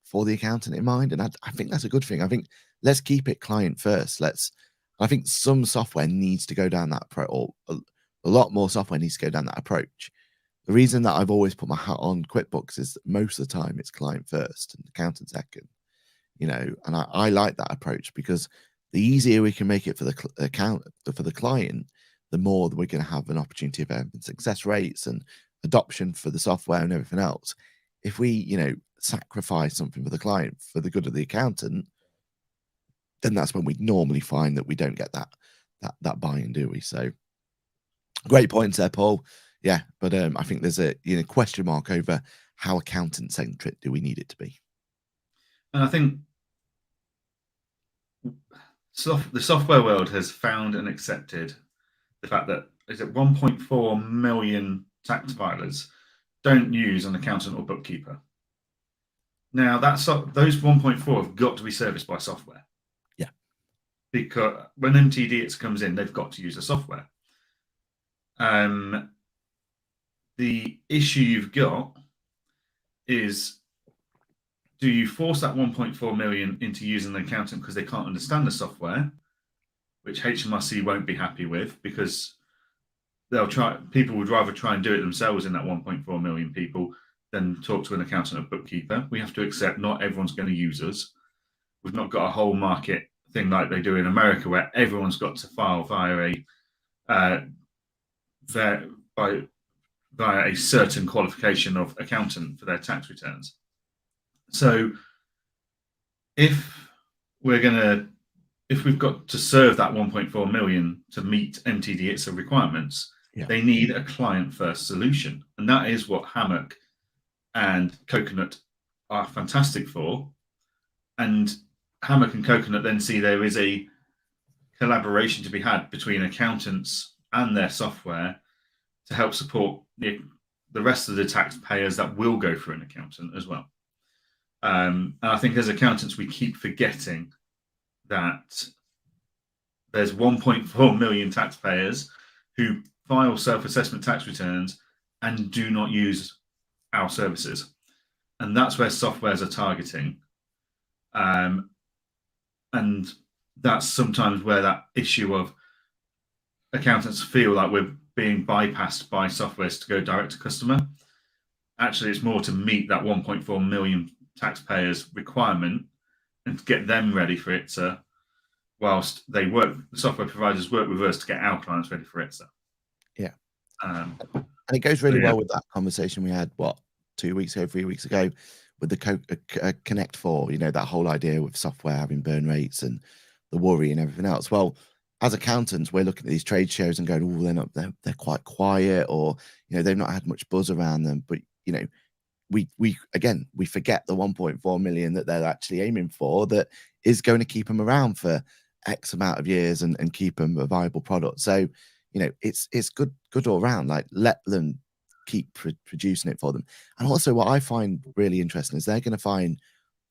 for the accountant in mind. And I think that's a good thing. I think let's keep it client first. I think some software needs to go down that or a lot more software needs to go down that approach. The reason that I've always put my hat on QuickBooks is that most of the time it's client first and accountant second, and I like that approach, because the easier we can make it for the client, the more that we're going to have an opportunity of having success rates and adoption for the software and everything else. If we, sacrifice something for the client for the good of the accountant, then that's when we normally find that we don't get that buy-in, do we? So great points there, Paul. Yeah, but I think there's a question mark over how accountant centric do we need it to be. And I think the software world has found and accepted the fact that 1.4 million tax filers don't use an accountant or bookkeeper. Now those 1.4 have got to be serviced by software. Yeah, because when MTD comes in, they've got to use the software. the issue you've got is, do you force that 1.4 million into using an accountant because they can't understand the software, which HMRC won't be happy with, because people would rather try and do it themselves in that 1.4 million people than talk to an accountant or bookkeeper. We have to accept not everyone's going to use us. We've not got a whole market thing like they do in America, where everyone's got to file via a certain qualification of accountant for their tax returns. So if we've got to serve that 1.4 million to meet MTD ITSA requirements, they need a client-first solution, and that is what Hammock and Coconut are fantastic for. And Hammock and Coconut then see there is a collaboration to be had between accountants and their software to help support the rest of the taxpayers that will go through an accountant as well. And I think as accountants, we keep forgetting that there's 1.4 million taxpayers who file self-assessment tax returns and do not use our services. And that's where softwares are targeting. And that's sometimes where that issue of accountants feel like we're being bypassed by softwares to go direct to customer. Actually, it's more to meet that 1.4 million taxpayers requirement and to get them ready for ITSA, whilst the software providers work with us to get our clients ready for ITSA. Yeah. And it goes really well with that conversation we had, 3 weeks ago, with the Connect 4, that whole idea with software having burn rates and the worry and everything else. Well, as accountants, we're looking at these trade shows and going, oh, they're quite quiet, or, they've not had much buzz around them. But, we forget the 1.4 million that they're actually aiming for, that is going to keep them around for X amount of years and keep them a viable product. So, it's good all around. Like, let them keep producing it for them. And also, what I find really interesting is they're going to find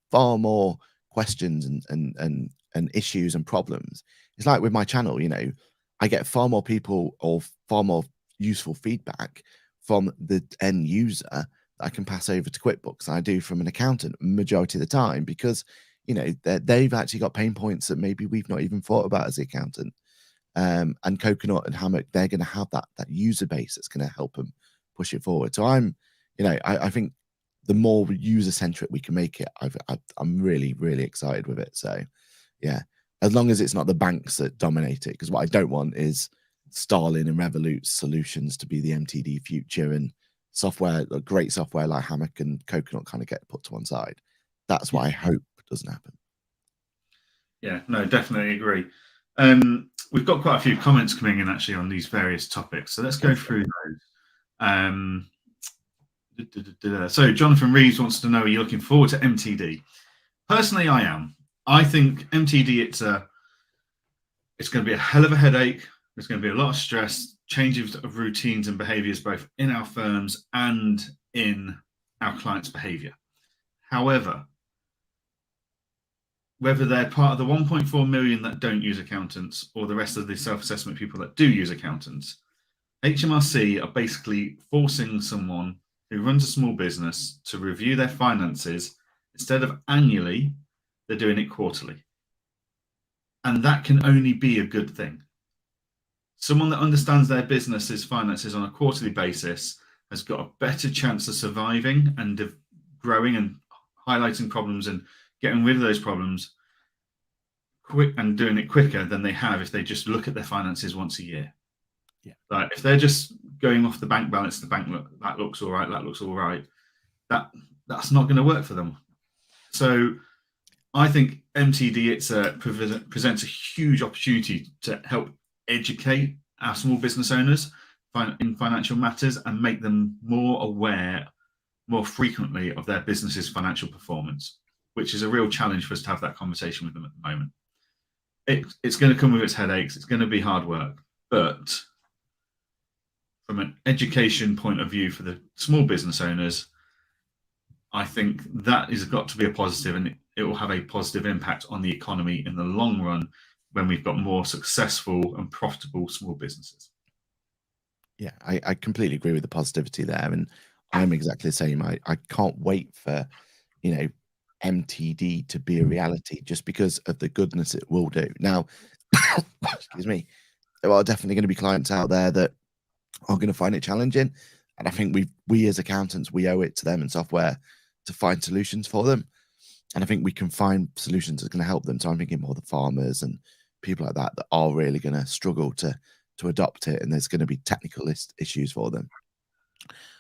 far more questions and issues and problems. It's like with my channel, I get far more people or far more useful feedback from the end user that I can pass over to QuickBooks than I do from an accountant majority of the time, because they've actually got pain points that maybe we've not even thought about as the accountant. And Coconut and Hammock, they're going to have that user base that's going to help them push it forward. So I think the more user centric we can make it, I'm really, really excited with it. So yeah, as long as it's not the banks that dominate it, because what I don't want is Starling and Revolut's solutions to be the MTD future, and great software like Hammock and Coconut kind of get put to one side. That's what I hope doesn't happen. Yeah, no, definitely agree. We've got quite a few comments coming in actually on these various topics, so let's go through those. So Jonathan Reeves wants to know, are you looking forward to MTD? Personally, I am. I think MTD, it's going to be a hell of a headache. There's going to be a lot of stress, changes of routines and behaviors, both in our firms and in our clients' behavior. However, whether they're part of the 1.4 million that don't use accountants or the rest of the self-assessment people that do use accountants, HMRC are basically forcing someone who runs a small business to review their finances. Instead of annually, they're doing it quarterly. And that can only be a good thing. Someone that understands their business's finances on a quarterly basis has got a better chance of surviving and of growing and highlighting problems and getting rid of those problems quick and doing it quicker than they have if they just look at their finances once a year. Yeah. Like, if they're just going off the bank balance, that looks all right. That's not going to work for them. So I think MTD presents a huge opportunity to help educate our small business owners in financial matters and make them more aware more frequently of their business's financial performance, which is a real challenge for us to have that conversation with them at the moment. It's going to come with its headaches. It's going to be hard work, but from an education point of view for the small business owners, I think that has got to be a positive, and it will have a positive impact on the economy in the long run when we've got more successful and profitable small businesses. Yeah, I completely agree with the positivity there, and I'm exactly the same. I can't wait for, you know, MTD to be a reality just because of the goodness it will do. Now, excuse me, there are definitely going to be clients out there that are going to find it challenging, and I think we as accountants, we owe it to them and software to find solutions for them, and I think we can find solutions that are going to help them. So I'm thinking more the farmers and people like that that are really going to struggle to adopt it, and there's going to be technical issues for them.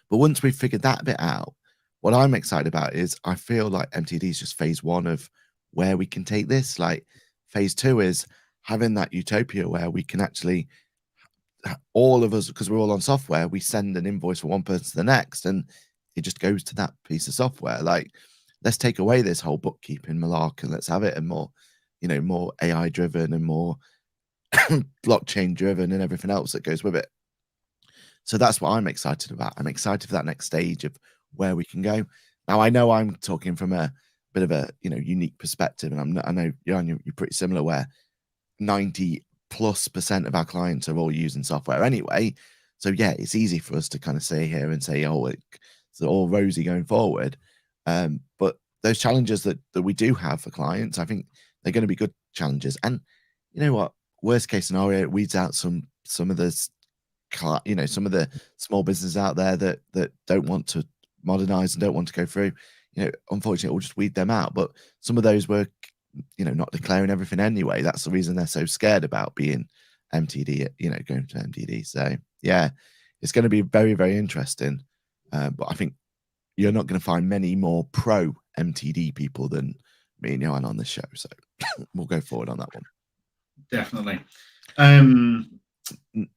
But once we've figured that bit out, what I'm excited about is I feel like MTD is just phase one of where we can take this. Like phase two is having that utopia where we can actually, all of us, because we're all on software, we send an invoice from one person to the next, and it just goes to that piece of software. Like, let's take away this whole bookkeeping malark and let's have it a more, more AI driven and more blockchain driven and everything else that goes with it. So that's what I'm excited about. I'm excited for that next stage of where we can go. Now, I know I'm talking from a bit of a unique perspective, and I know Jan, you're pretty similar, where 90+% of our clients are all using software anyway. So yeah, it's easy for us to kind of say here and say, oh, it's all rosy going forward. But those challenges that we do have for clients, I think they're going to be good challenges. And you know what? Worst case scenario, it weeds out some of the some of the small businesses out there that don't want to modernize and don't want to go through. Unfortunately, we'll just weed them out. But some of those were, not declaring everything anyway. That's the reason they're so scared about being MTD, going to MTD. So yeah, it's going to be very, very interesting. But I think you're not going to find many more pro MTD people than me and Johan on this show. So we'll go forward on that one. Definitely.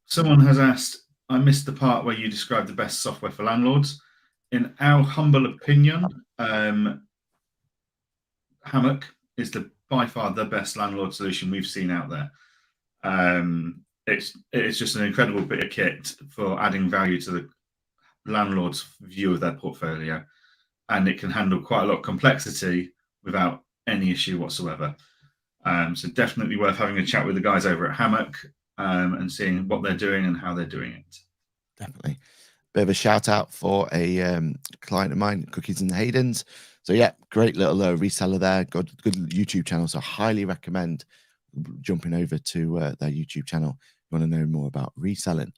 Someone has asked, I missed the part where you described the best software for landlords. In our humble opinion, Hammock is by far the best landlord solution we've seen out there. It's just an incredible bit of kit for adding value to the landlord's view of their portfolio, and it can handle quite a lot of complexity without any issue whatsoever. So definitely worth having a chat with the guys over at Hammock and seeing what they're doing and how they're doing it. Definitely. Bit of a shout out for a client of mine, Cookies and the Haydens. So yeah, great little reseller there. Good YouTube channel. So I highly recommend jumping over to their YouTube channel if you want to know more about reselling.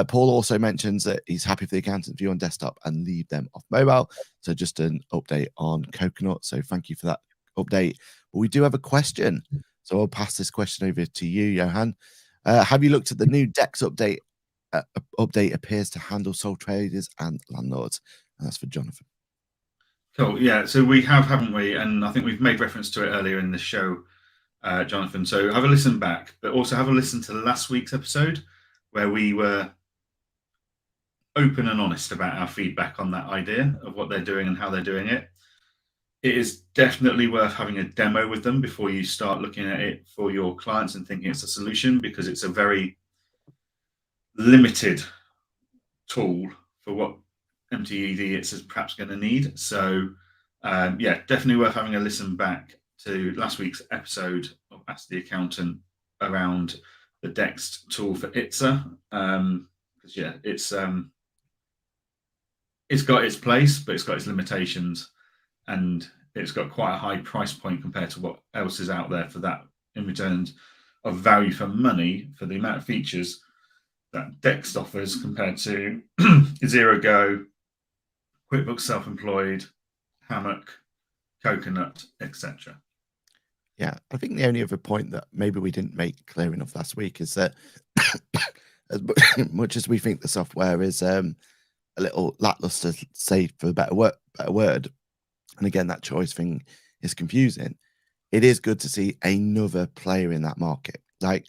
Paul also mentions that he's happy for the accountant view on desktop and leave them off mobile. So just an update on Coconut. So thank you for that update. But we do have a question. So I'll pass this question over to you, Johann. Have you looked at the new DEX update? Update appears to handle sole traders and landlords. And that's for Jonathan. Cool. Yeah. So we have, haven't we? And I think we've made reference to it earlier in the show, Jonathan. So have a listen back, but also have a listen to last week's episode where we were open and honest about our feedback on that idea of what they're doing and how they're doing it. It is definitely worth having a demo with them before you start looking at it for your clients and thinking it's a solution, because it's a very limited tool for what MTD it's perhaps going to need. So yeah, definitely worth having a listen back to last week's episode of Ask the Accountant around the DEX tool for ITSA. Because yeah, it's got its place, but it's got its limitations, and it's got quite a high price point compared to what else is out there for that, in return of value for money for the amount of features that DEX offers compared to Zero Go, QuickBooks Self-Employed, Hammock, Coconut, etc. Yeah, I think the only other point that maybe we didn't make clear enough last week is that as much as we think the software is a little lackluster, say for a better word, and again that choice thing is confusing, it is good to see another player in that market. Like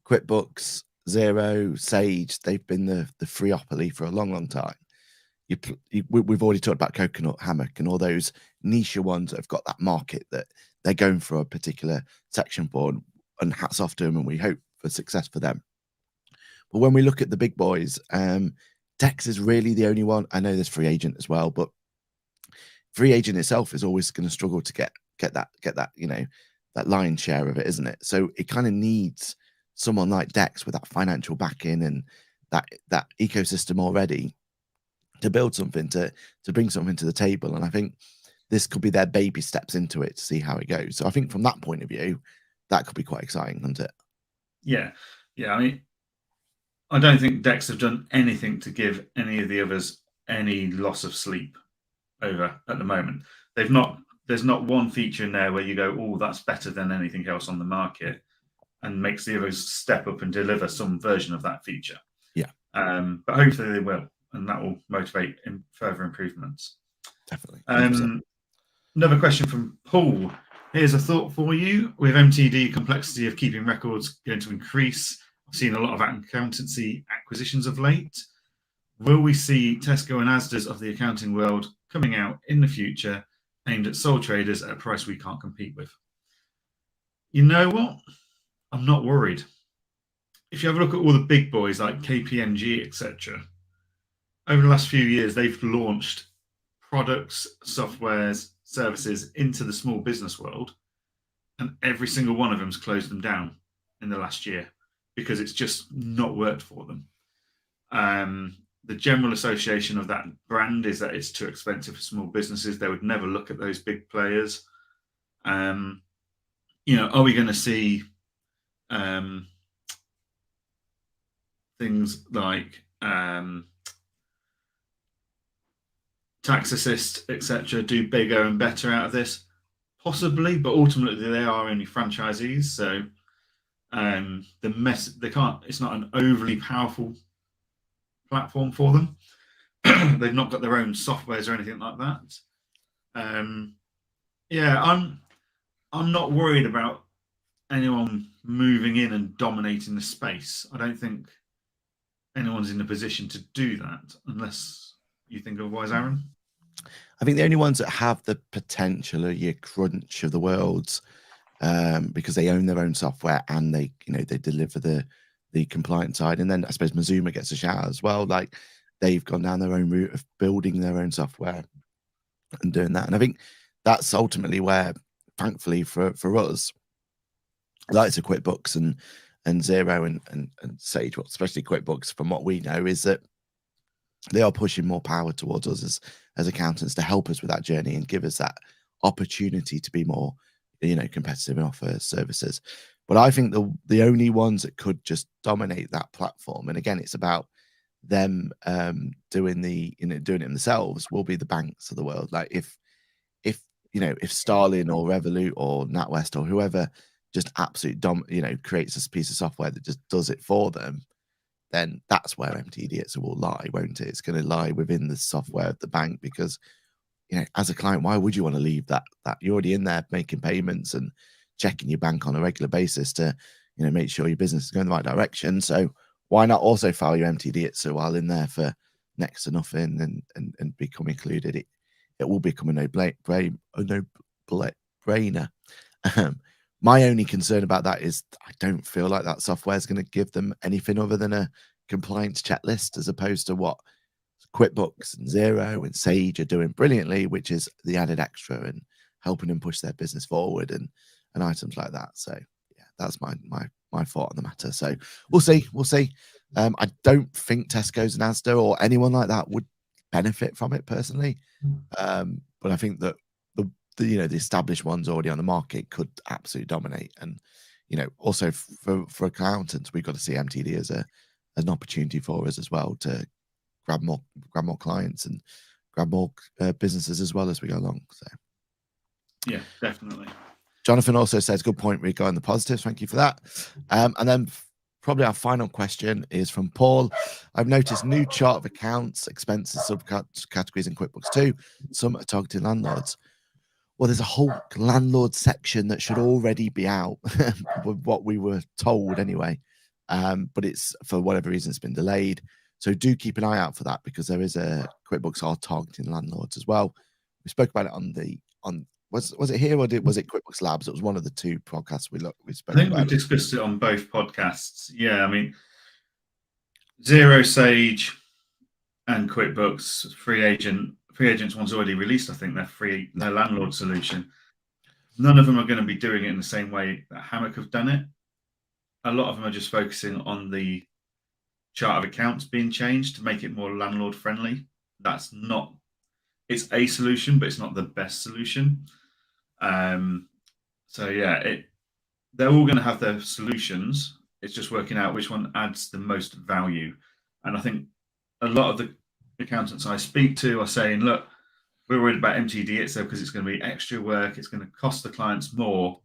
QuickBooks, Xero, Sage, they've been the freeopoly for a long time. We've already talked about Coconut, Hammock, and all those niche ones that have got that market that they're going for a particular section for, and hats off to them, and we hope for success for them. But when we look at the big boys, DEX is really the only one. I know there's Free Agent as well, but Free Agent itself is always going to struggle to get that that lion's share of it, isn't it? So it kind of needs someone like DEX with that financial backing and that ecosystem already to build something, to bring something to the table. And I think this could be their baby steps into it to see how it goes. So I think from that point of view, that could be quite exciting, couldn't it? Yeah. I mean, I don't think Dex have done anything to give any of the others any loss of sleep over at the moment. There's not one feature in there where you go, oh, that's better than anything else on the market, and makes the others step up and deliver some version of that feature. Yeah. But hopefully they will, and that will motivate further improvements. Definitely. Another question from Paul. Here's a thought for you. With MTD, complexity of keeping records going to increase. I've seen a lot of accountancy acquisitions of late. Will we see Tesco and Asda's of the accounting world coming out in the future, aimed at sole traders at a price we can't compete with? You know what? I'm not worried. If you have a look at all the big boys like KPMG, etc., over the last few years, they've launched products, softwares, services into the small business world, and every single one of them's closed them down in the last year because it's just not worked for them. The general association of that brand is that it's too expensive for small businesses. They would never look at those big players. Are we going to see things like Tax Assist, etc., do bigger and better out of this? Possibly, but ultimately they are only franchisees, so they can't. It's not an overly powerful platform for them. They've not got their own softwares or anything like that. I'm not worried about anyone moving in and dominating the space. I don't think anyone's in a position to do that unless you think otherwise, Aaron. I think the only ones that have the potential are your Crunch of the worlds, because they own their own software and they deliver the compliance side. And then I suppose Mazuma gets a shout as well. Like they've gone down their own route of building their own software and doing that. And I think that's ultimately where, thankfully for us, like to QuickBooks and Xero and Sage, especially QuickBooks, from what we know, is that they are pushing more power towards us as accountants to help us with that journey and give us that opportunity to be more, competitive and offer services. But I think the only ones that could just dominate that platform, and again, it's about them doing it themselves, will be the banks of the world. Like if Starling or Revolut or NatWest or whoever just absolutely creates this piece of software that just does it for them, then that's where MTD will lie, won't it? It's going to lie within the software of the bank because, as a client, why would you want to leave that? You're already in there making payments and checking your bank on a regular basis to, make sure your business is going the right direction. So why not also file your MTD while in there for next to nothing and become included? It will become a no-brainer. My only concern about that is I don't feel like that software is going to give them anything other than a compliance checklist, as opposed to what QuickBooks and Xero and Sage are doing brilliantly, which is the added extra and helping them push their business forward and items like that. So yeah, that's my thought on the matter. So we'll see. I don't think Tesco's and Asda or anyone like that would benefit from it personally, but I think that the established ones already on the market could absolutely dominate. And also for accountants, we've got to see MTD as an opportunity for us as well to grab more clients and grab more businesses as well as we go along. So yeah, definitely. Jonathan also says, good point regarding the positives. Thank you for that. And then probably our final question is from Paul. I've noticed new chart of accounts, expenses, subcategories in QuickBooks too. Some are targeted landlords. Well, there's a whole landlord section that should already be out, what we were told anyway. But it's, for whatever reason, it's been delayed. So do keep an eye out for that, because there is a QuickBooks are targeting landlords as well. We spoke about it was it here or was it QuickBooks Labs? It was one of the two podcasts we spoke about. I think we discussed it on both podcasts. Yeah, I mean, Xero, Sage, and QuickBooks Free Agents one's already released. I think their landlord solution. None of them are going to be doing it in the same way that Hammock have done it. A lot of them are just focusing on the chart of accounts being changed to make it more landlord friendly. That's not, it's a solution, but it's not the best solution. So yeah, they're all going to have their solutions. It's just working out which one adds the most value. And I think a lot of the accountants I speak to are saying, look, we're worried about MTD itself because it's going to be extra work. It's going to cost the clients more.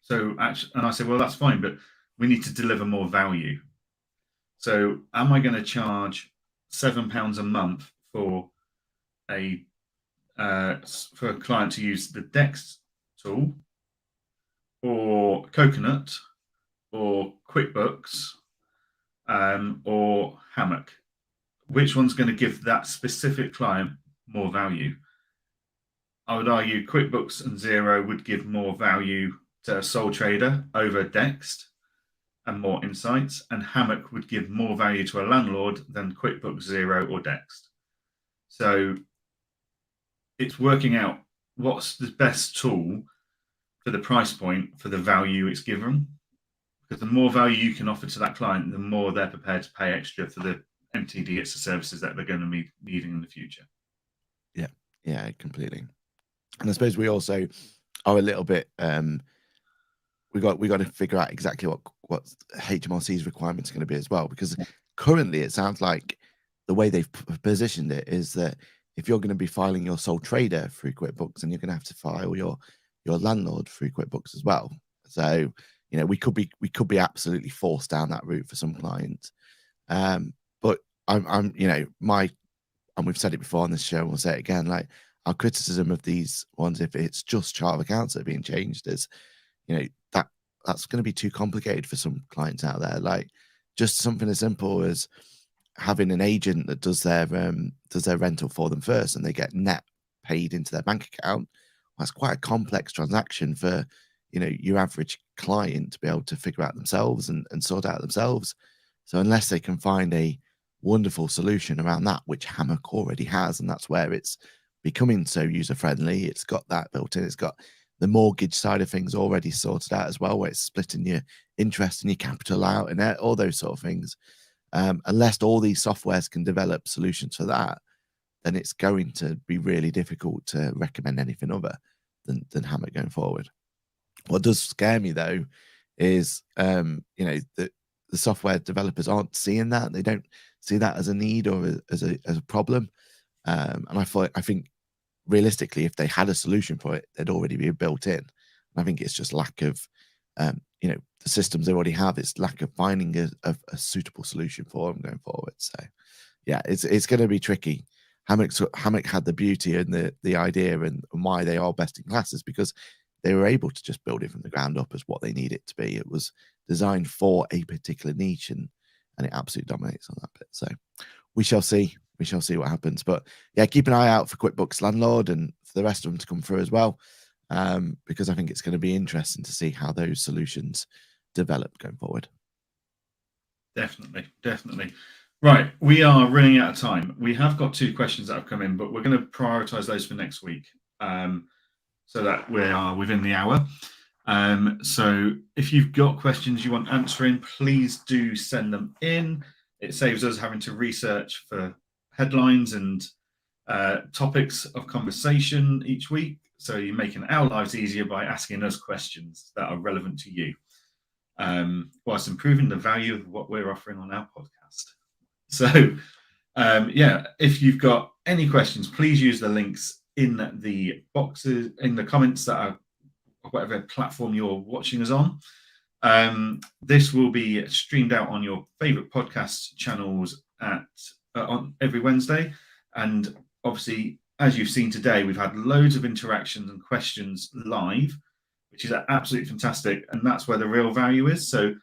So actually, and I say, well, that's fine, but we need to deliver more value. So am I going to charge £7 a month for a client to use the Dex tool, or Coconut, or QuickBooks, or Hammock? Which one's going to give that specific client more value? I would argue QuickBooks and Xero would give more value to a sole trader over Dext and more insights, and Hammock would give more value to a landlord than QuickBooks, Xero, or Dext. So it's working out what's the best tool for the price point for the value it's given. Because the more value you can offer to that client, the more they're prepared to pay extra for the MTD it's the services that they're going to be needing in the future. Yeah, completely. And I suppose we also are a little bit we got to figure out exactly what HMRC's requirements are going to be as well, because currently it sounds like the way they've positioned it is that if you're going to be filing your sole trader through QuickBooks, and you're going to have to file your landlord through QuickBooks as well. So we could be absolutely forced down that route for some clients. But I'm and we've said it before on this show, and we'll say it again, like, our criticism of these ones, if it's just chart of accounts that are being changed, is that's going to be too complicated for some clients out there. Like, just something as simple as having an agent that does their rental for them first, and they get net paid into their bank account. That's quite a complex transaction for your average client to be able to figure out themselves and sort out themselves. So unless they can find a wonderful solution around that, which Hammock already has, and that's where it's becoming so user friendly, it's got that built in, it's got the mortgage side of things already sorted out as well, where it's splitting your interest and your capital out and all those sort of things. Unless all these softwares can develop solutions for that, then it's going to be really difficult to recommend anything other than Hammock going forward. What does scare me though is the software developers aren't seeing that. They don't see that as a need or as a problem. And I think realistically, if they had a solution for it, they'd already be built in. And I think it's just lack of the systems they already have. It's lack of finding a suitable solution for them going forward. So yeah, it's going to be tricky. Hammock had the beauty and the idea and why they are best in class is because they were able to just build it from the ground up as what they need it to be. It was designed for a particular niche, and it absolutely dominates on that bit. So we shall see. We shall see what happens. But yeah, keep an eye out for QuickBooks Landlord and for the rest of them to come through as well, because I think it's going to be interesting to see how those solutions develop going forward. Definitely. Right, we are running out of time. We have got 2 questions that have come in, but we're going to prioritize those for next week, so that we are within the hour. So if you've got questions you want answering, please do send them in. It saves us having to research for headlines and topics of conversation each week. So you're making our lives easier by asking us questions that are relevant to you, whilst improving the value of what we're offering on our podcast. So if you've got any questions, please use the links in the boxes, in the comments that are whatever platform you're watching us on. This will be streamed out on your favorite podcast channels on every Wednesday. And obviously, as you've seen today, we've had loads of interactions and questions live, which is absolutely fantastic. And that's where the real value is. So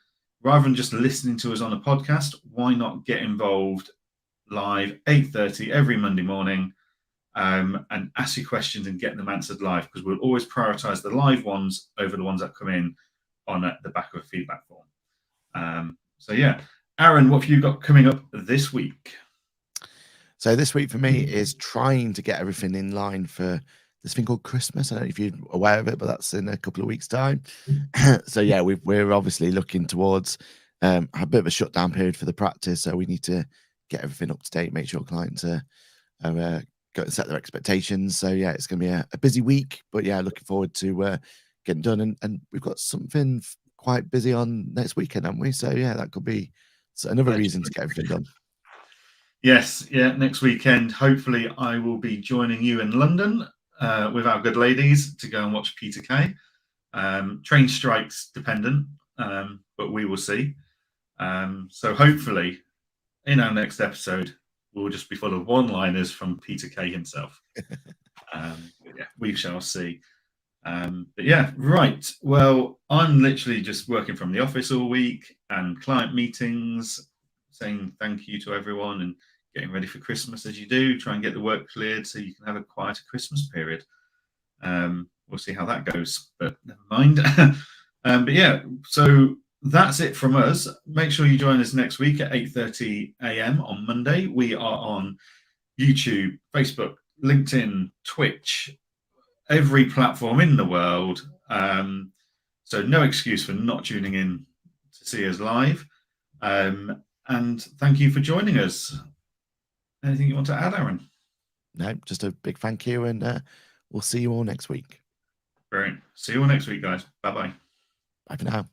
rather than just listening to us on a podcast, why not get involved live 8:30 every Monday morning, and ask your questions and get them answered live, because we'll always prioritize the live ones over the ones that come in on the back of a feedback form. So yeah, Aaron, what have you got coming up this week? So this week for me is trying to get everything in line for this thing called Christmas. I don't know if you're aware of it, but that's in a couple of weeks' time. So yeah, we're obviously looking towards had a bit of a shutdown period for the practice, so we need to get everything up to date, make sure clients are go and set their expectations. So yeah, it's going to be a busy week, but yeah, looking forward to getting done. And we've got something quite busy on next weekend, haven't we? So yeah, that could be another reason to get everything done. Yes, yeah, next weekend. Hopefully, I will be joining you in London with our good ladies to go and watch Peter Kay. Train strikes dependent, but we will see. So hopefully, in our next episode, we'll just be full of one-liners from Peter Kay himself. Yeah, we shall see. But yeah, right. Well, I'm literally just working from the office all week and client meetings, saying thank you to everyone and getting ready for Christmas as you do. Try and get the work cleared so you can have a quieter Christmas period. We'll see how that goes, but never mind. But yeah, so that's it from us. Make sure you join us next week at 8:30 a.m. on Monday. We are on YouTube, Facebook, LinkedIn, Twitch, every platform in the world. So no excuse for not tuning in to see us live. And thank you for joining us. Anything you want to add, Aaron? No, just a big thank you, and we'll see you all next week. Great. See you all next week, guys. Bye-bye. Bye for now.